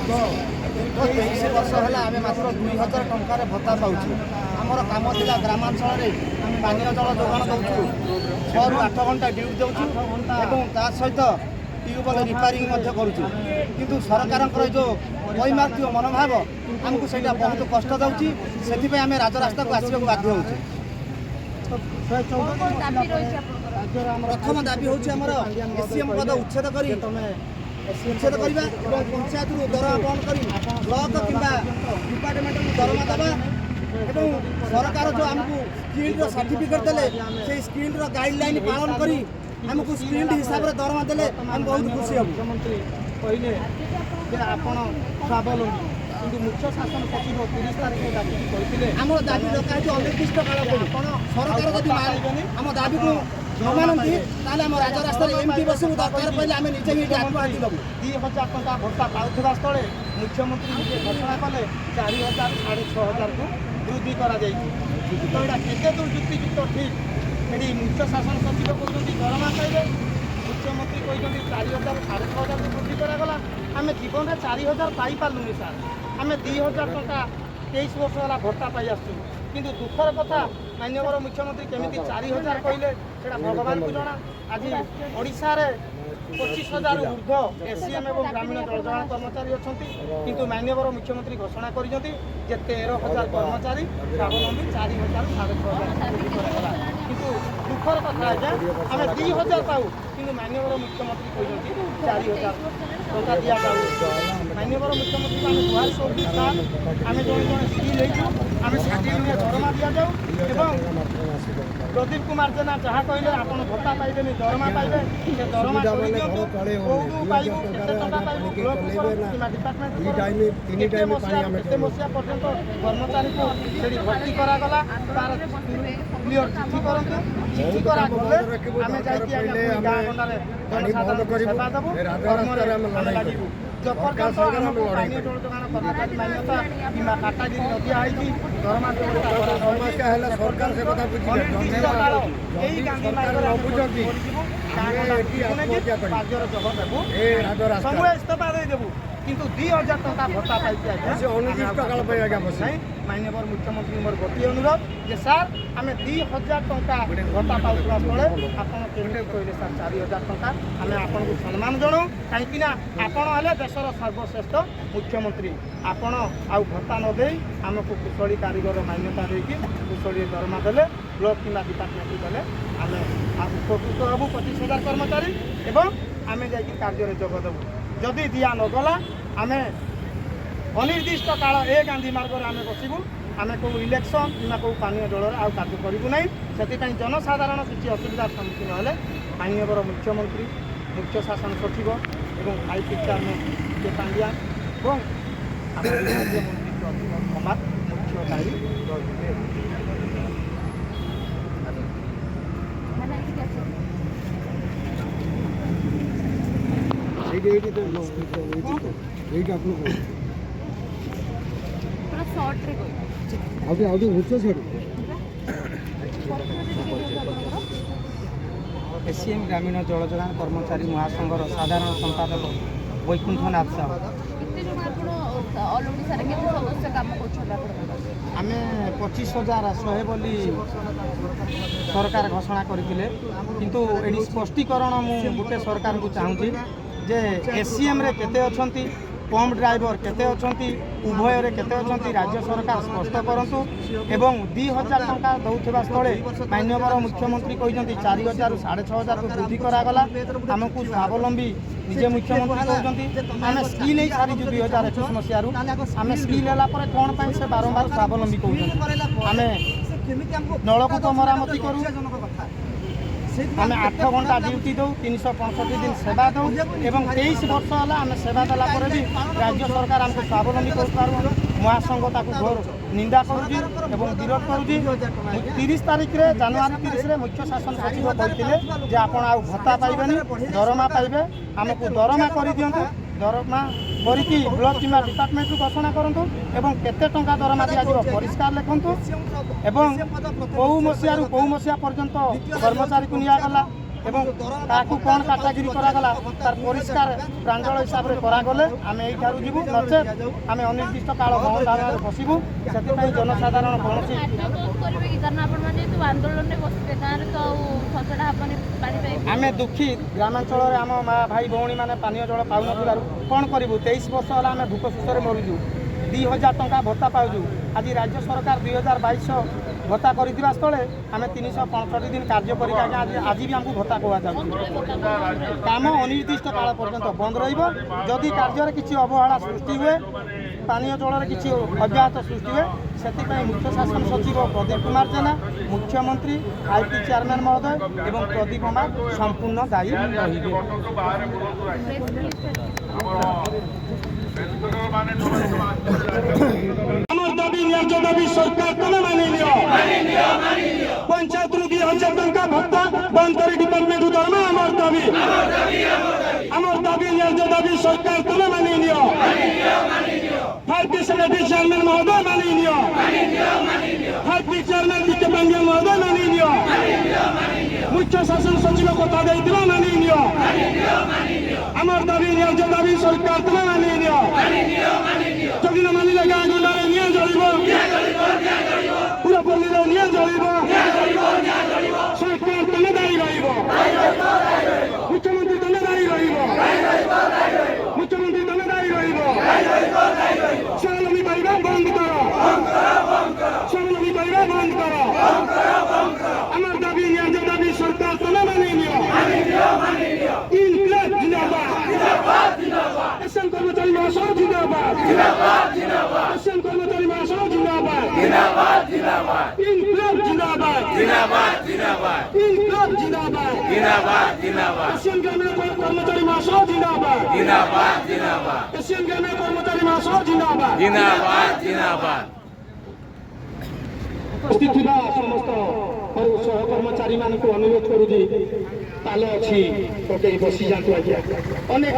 दीर्घ 23 वर्ष है आम मात्र 2000 टकर भत्ता पाऊँ आमर कम था ग्रामांचल पानी जल जोगान दूँ 6 ରୁ 8 घंटा ड्यूटी दूँ ता सहित ट्यूबवेल रिपेयरिंग करुँ किंतु सरकार जो वैमार्थिक मनोभाव आमको से बहुत कष्ट दूँ से आम राजरास्ता को आसवा बाध्य हो। प्रथम दाबी हूँ आमर एसीएम पद उच्छेद करने पंचायत दरमा बंद कर ब्लॉक किंबा डिपार्टमेंट दरमा देवा सरकार जो आमको स्किल सर्टिफिकेट देले से स्किल गाइडलाइन पालन करी आमको स्किल हिसाब से दरमा देले हम बहुत खुशी हूँ। मुख्यमंत्री कहले आपण स्वावलम्बी किंतु मुख्य शासन सचिव 30 तारीख दाबी कहते आम दाबी रखा अनिर्दिष्ट काल सरकार जब आम दाबी को न मानती आम राजरास्ता एमती बस दरकार पड़े आम निजे ही आत्महत्या देवु 2000 टका भत्ता पाउथिबा स्थले मुख्यमंत्री निजे घोषणा कले 4000 6500 को वृद्धि करा तो यहाँ केते दूर युक्तियुक्त ठीक ये मुख्य शासन सचिव कहते दरमा पाइबे मुख्यमंत्री कहते 4000 6500 को वृद्धि करागला आम जीवन में 4000 पाई पार्लुनि सार आम 2000 टका 23 वर्ष है भत्ता पाई आसु किंतु दुखर कथा माननीय मुख्यमंत्री केमी 4000 कहले से भगवान को जना आज ओडिशा रे 25,000 ऊर्ध्व एसीएम और ग्रामीण जलजोगाण कर्मचारी अच्छा किंतु माननीय मुख्यमंत्री घोषणा कर 13,000 कर्मचारी स्वावलम्बी 4,000 6,500 किंतु दुखर कथा आज्ञा आम 2,000 पाऊ कि माननीय मुख्यमंत्री कहते 4,000 टका दि जाऊ माननीय मुख्यमंत्री आम गुहार करूँ सार आम जड़े जड़े स्किल आम षाठी दरमा दि जाऊ प्रदीप कुमार जेना जहाँ कहले आप भत्ता पाइबे दरमा पाइबे से दरमा मसीहा पर्यंत कर्मचारी को भर्ती करागला तार क्लीयर चिठी करते चिठी करागले आम जाइए गाँ गंडारे जनसाधारण सेवा देवु जबरदस्त आमको पानी जल जोगान कर्मचारी मान्यता किंवा काटागिरी नदी आई दरमा व्यवस्था सरकार से कथा यही गांधी राज्यर जग देवु समूह इस्तीफा देदेबू किंतु 2,000 टका भत्ता पाई अनिर्दिष्ट काल माननीय मुख्यमंत्री मोर गोटे अनुरोध जे सार आम 2,000 टका भत्ता पाऊा स्थले आपड़ कहले सार 4,000 टका आम आपन को सम्मान जनाऊँ कहीं आपण हेले देशर सर्वश्रेष्ठ मुख्यमंत्री आपण आउ भत्ता न दे आमको कुशली कारीगर मान्यता देकी कुशली दरमा देले ब्लॉक कि डिपार्टमेंट देले आम उपकृत हबू 25,000 कर्मचारी एवं आम जा कार्य जोग देवु जदि दिया नगला आम अनिर्दिष्ट काल ए गांधी मार्ग में आम बसबू आम कौ इलेक्शन कि कौ पानी जल आउ कार्य करूँ ना से जनसाधारण किसी असुविधार सम्मुखीन हेले माननीय मुख्यमंत्री मुख्य शासन सचिव एवं आईपी चेयरमैन के पांड्या और मंत्री कुमार मुख्य दायी एसीएम ग्रामीण जल जोगान कर्मचारी महासंघर साधारण संपादक वैकुंठनाथ साहू आम 25,100 बोली सरकार घोषणा करते किंतु ये स्पष्टीकरण मुझे गोटे सरकार को चाहूँगी जे एसीएम रे केते अछंती पंप ड्राइवर केते अछंती उभय रे केते अछंती राज्य सरकार स्पष्ट करंतु एवं 2,000 टका दौथिबा स्थले माननीय मुख्यमंत्री कहते 4,000 6,500 को वृद्धि करागला आमको स्वावलम्बी निजे मुख्यमंत्री कहते आम स्किल ही सारी 2021 मसीह आम स्किल है कौन पाई से बारंबार स्वावलम्बी कहते आम नलकूप मरामती करूँ आम 8 घंटा ड्यूटी दो 365 दिन सेवा दो एवं 23 वर्ष है आम सेवा देला भी राज्य सरकार आमको स्वावलम्बी कर महासंघ घोर निंदा करुँच विरोध करुँच 30 तारीख रे जनवरी 30 रे मुख्य शासन सचिव कहते आपण आउ भत्ता पाइबेनी दरमा पाइबे आमको दरमा कर दिंतु दरमा करिकी ब्लॉक किंवा डिपार्टमेंट घोषणा करूँ एवं केते टंका दरमा दिया परिष्कार लिखु एवं कौ मसीह पर्यंत कर्मचारी को निगला এবং ତାକୁ କ'ଣ କାଟାକିରି କରାଗଲା ତାର ପରିଷ୍କାର ପ୍ରାଞ୍ଜଳ ହିସାବରେ କରାଗଲେ ଆମେ ଏଇଠାରୁ ଯିବୁ, ନଚେତ୍ ଆମେ ଅନିର୍ଦ୍ଦିଷ୍ଟ କାଳ ବନ୍ଦ ଭାବରେ ବସିବୁ। ସେଥିପାଇଁ ଜନସାଧାରଣ କୌଣସି ଆମେ ଦୁଃଖୀ। ଗ୍ରାମାଞ୍ଚଳରେ ଆମ ମା ଭାଇ ଭଉଣୀମାନେ ପାନୀୟ ଜଳ ପାଉନଥିବାରୁ କ'ଣ କରିବୁ? 23 ବର୍ଷ ହେଲା ଆମେ ଭୋକ ଶୋଷରେ ମରୁଛୁ। 2000 ଟଙ୍କା ଭତ୍ତା ପାଉଛୁ। ଆଜି ରାଜ୍ୟ ସରକାର 2200 ଭତ୍ତା କରିଥିବା ସ୍ଥଳେ ଆମେ 365 ଦିନ କାର୍ଯ୍ୟ କରିକି ଆଜି ବି ଆମକୁ ଭତ୍ତା କୁହାଯାଉଛି। କାମ ଅନିର୍ଦ୍ଦିଷ୍ଟ କାଳ ପର୍ଯ୍ୟନ୍ତ ବନ୍ଦ ରହିବ। ଯଦି କାର୍ଯ୍ୟରେ କିଛି ଅବହେଳା ସୃଷ୍ଟି ହୁଏ, ପାନୀୟ ଜଳରେ କିଛି ଅବ୍ୟାହତ ସୃଷ୍ଟି ହୁଏ, ସେଥିପାଇଁ ମୁଖ୍ୟ ଶାସନ ସଚିବ ପ୍ରଦୀପ କୁମାର ଜେନା, ମୁଖ୍ୟମନ୍ତ୍ରୀ, ଆଇଟି ଚେୟାରମ୍ୟାନ୍ ମହୋଦୟ ଏବଂ ପ୍ରଦୀପ କୁମାର ସମ୍ପୂର୍ଣ୍ଣ ଦାୟୀ ରହିବେ। আমার দাবি ন্যায্য দাবি সরকার তুমি মানি নিও। পঞ্চায়েত 2000 টাকা ভত্তা বন্ধ করে ডিপার্টমেন্ট দরমা আমার দাবি ন্যায্য দাবি সরকার তুমি মানি নিও। ফাইভ চেয়ারম্যান মহোদয় মানি নিও। ফাইভ চেয়ারম্যান বিকে পান্ডিয়ান মহোদয় মানি নিও। মুখ্য শাসন সচিব কথা দিয়ে মানি নিও। আমার দাবি ন্যায্য দাবি সরকার তুমি মানি নিও। যদি না মানিলে গাঁ গন্ডারে নিয়ে জ্বলিব, পুরো পল্লীরে নিয়ে জ্বলিব। সরকার তুমি দায়ী রহিব, মুখ্যমন্ত্রী তুমি দায়ী রহিব, মুখ্যমন্ত্রী তুমি দায়ী রহিব। স্বাবলম্বী পাইবা বন্ধ কর, স্বাবলম্বী পাইবা বন্ধ কর। আমার দাবি ন্যায্য দাবি সরকার তুমি মানি নিও। ইনক্লাব জিন্দাবাদ, এসএন কর্মচারী মহাসড়ক জিন্দাবাদ, এসএন কর্মচারী মহাসড়ক জিন্দাবাদ, ইনক্লাব জিন্দাবাদ, ইনক্লাব জিন্দাবাদ, এসএন গ্রামের কর্মচারী মহাসড়ক জিন্দাবাদ, এসএন গ্রামের কর্মচারী মহাসড়ক জিন্দাবাদ। উপস্থিত ଥିବା ସମସ୍ତ ସହକର୍ମଚାରୀ ମାନଙ୍କୁ ଅନୁରୋଧ କରୁଛି, ତାଲ ଅଛି ପକେଇ ବସି ଯାଆନ୍ତୁ ଆଜ୍ଞା। ଅନେକ